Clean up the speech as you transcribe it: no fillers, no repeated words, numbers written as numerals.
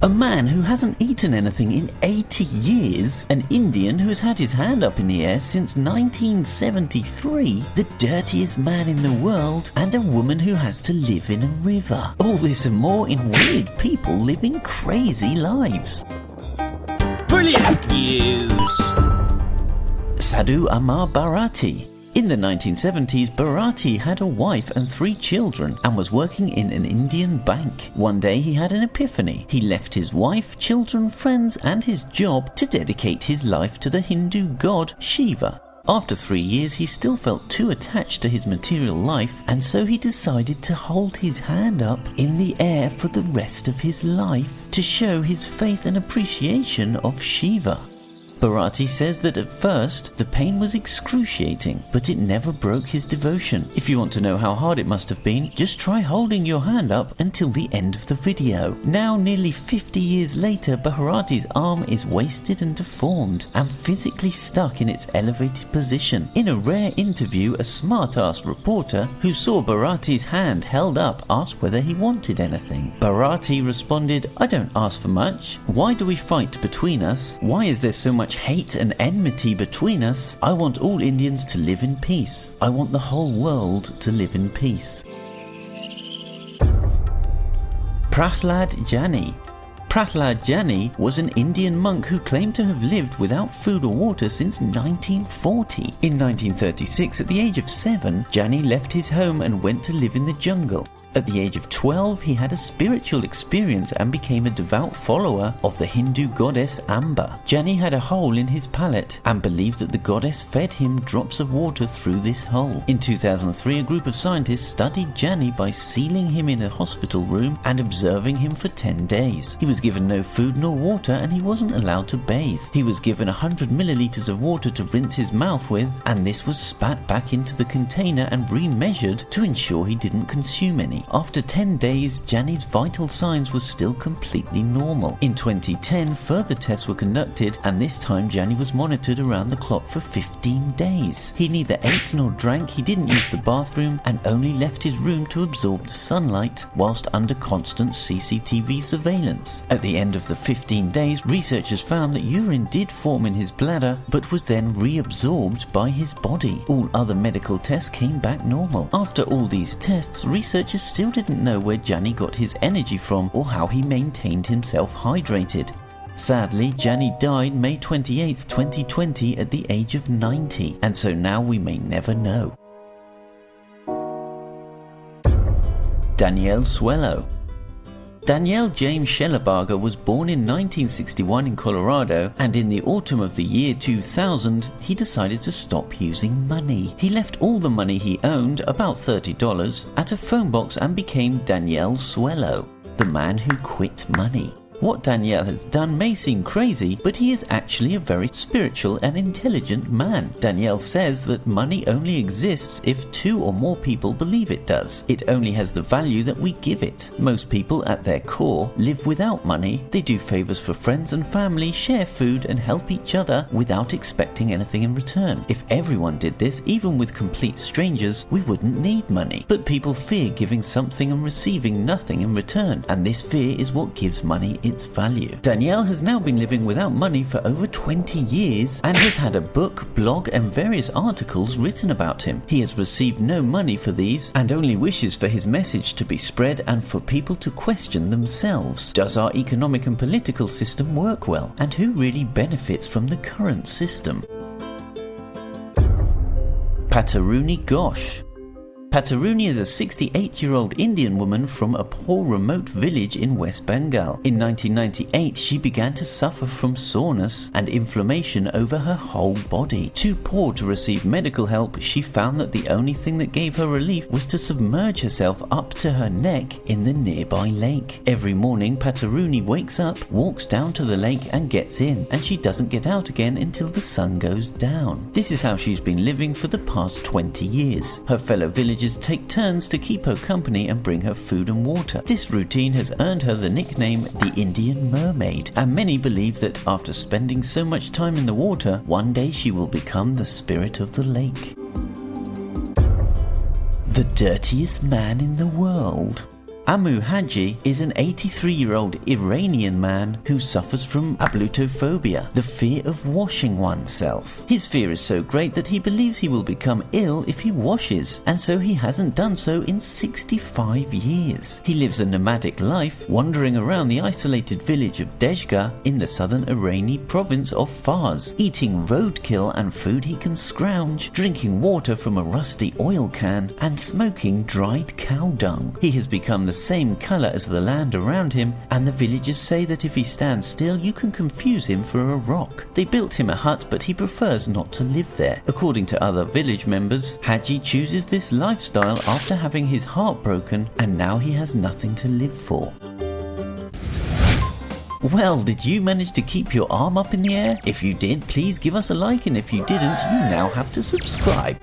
A man who hasn't eaten anything in 80 years, an Indian who has had his hand up in the air since 1973, the dirtiest man in the world, and a woman who has to live in a river. All this and more in Weird People Living Crazy Lives. Brilliant news! Sadhu Amar Bharati. In the 1970s, Bharati had a wife and 3 children and was working in an Indian bank. One day he had an epiphany. He left his wife, children, friends and his job to dedicate his life to the Hindu God Shiva. After 3 years, he still felt too attached to his material life, and so he decided to hold his hand up in the air for the rest of his life to show his faith and appreciation of Shiva. Bharati says that at first, the pain was excruciating, but it never broke his devotion. If you want to know how hard it must have been, just try holding your hand up until the end of the video. Now, nearly 50 years later, Bharati's arm is wasted and deformed, and physically stuck in its elevated position. In a rare interview, a smart-ass reporter who saw Bharati's hand held up asked whether he wanted anything. Bharati responded, "I don't ask for much. Why do we fight between us? Why is there so much hate and enmity between us? I want all Indians to live in peace. I want the whole world to live in peace." Prahlad Jani. Prahlad Jani was an Indian monk who claimed to have lived without food or water since 1940. In 1936, at the age of 7, Jani left his home and went to live in the jungle. At the age of 12, he had a spiritual experience and became a devout follower of the Hindu goddess Amar. Jani had a hole in his palate and believed that the goddess fed him drops of water through this hole. In 2003, a group of scientists studied Jani by sealing him in a hospital room and observing him for 10 days. He was given no food nor water, and he wasn't allowed to bathe. He was given 100 milliliters of water to rinse his mouth with, and this was spat back into the container and re-measured to ensure he didn't consume any. After 10 days, Jani's vital signs were still completely normal. In 2010, further tests were conducted, and this time Jani was monitored around the clock for 15 days. He neither ate nor drank, he didn't use the bathroom, and only left his room to absorb the sunlight whilst under constant CCTV surveillance. At the end of the 15 days, researchers found that urine did form in his bladder, but was then reabsorbed by his body. All other medical tests came back normal. After all these tests, researchers still didn't know where Jani got his energy from or how he maintained himself hydrated. Sadly, Jani died May 28, 2020 at the age of 90, and so now we may never know. Danielle Swellow. Danielle James Schellebarger was born in 1961 in Colorado, and in the autumn of the year 2000, he decided to stop using money. He left all the money he owned, about $30, at a phone box and became Danielle Swellow, the man who quit money. What Danielle has done may seem crazy, but he is actually a very spiritual and intelligent man. Danielle says that money only exists if 2 or more people believe it does. It only has the value that we give it. Most people at their core live without money. They do favors for friends and family, share food and help each other without expecting anything in return. If everyone did this, even with complete strangers, we wouldn't need money. But people fear giving something and receiving nothing in return, and this fear is what gives money its value. Danielle has now been living without money for over 20 years and has had a book, blog and various articles written about him. He has received no money for these and only wishes for his message to be spread and for people to question themselves. Does our economic and political system work well? And who really benefits from the current system? Patarooni Ghosh. Patarooni is a 68-year-old Indian woman from a poor remote village in West Bengal. In 1998, she began to suffer from soreness and inflammation over her whole body. Too poor to receive medical help, she found that the only thing that gave her relief was to submerge herself up to her neck in the nearby lake. Every morning, Patarooni wakes up, walks down to the lake and gets in, and she doesn't get out again until the sun goes down. This is how she's been living for the past 20 years. Her fellow villagers take turns to keep her company and bring her food and water. This routine has earned her the nickname the Indian Mermaid, and many believe that after spending so much time in the water, one day she will become the spirit of the lake. The dirtiest man in the world. Amu Haji is an 83-year-old Iranian man who suffers from ablutophobia, the fear of washing oneself. His fear is so great that he believes he will become ill if he washes, and so he hasn't done so in 65 years. He lives a nomadic life, wandering around the isolated village of Dejga in the southern Irani province of Fars, eating roadkill and food he can scrounge, drinking water from a rusty oil can, and smoking dried cow dung. He has become the same colour as the land around him, and the villagers say that if he stands still you can confuse him for a rock. They built him a hut, but he prefers not to live there. According to other village members, Haji chooses this lifestyle after having his heart broken, and now he has nothing to live for. Well, did you manage to keep your arm up in the air? If you did, please give us a like, and if you didn't, you now have to subscribe.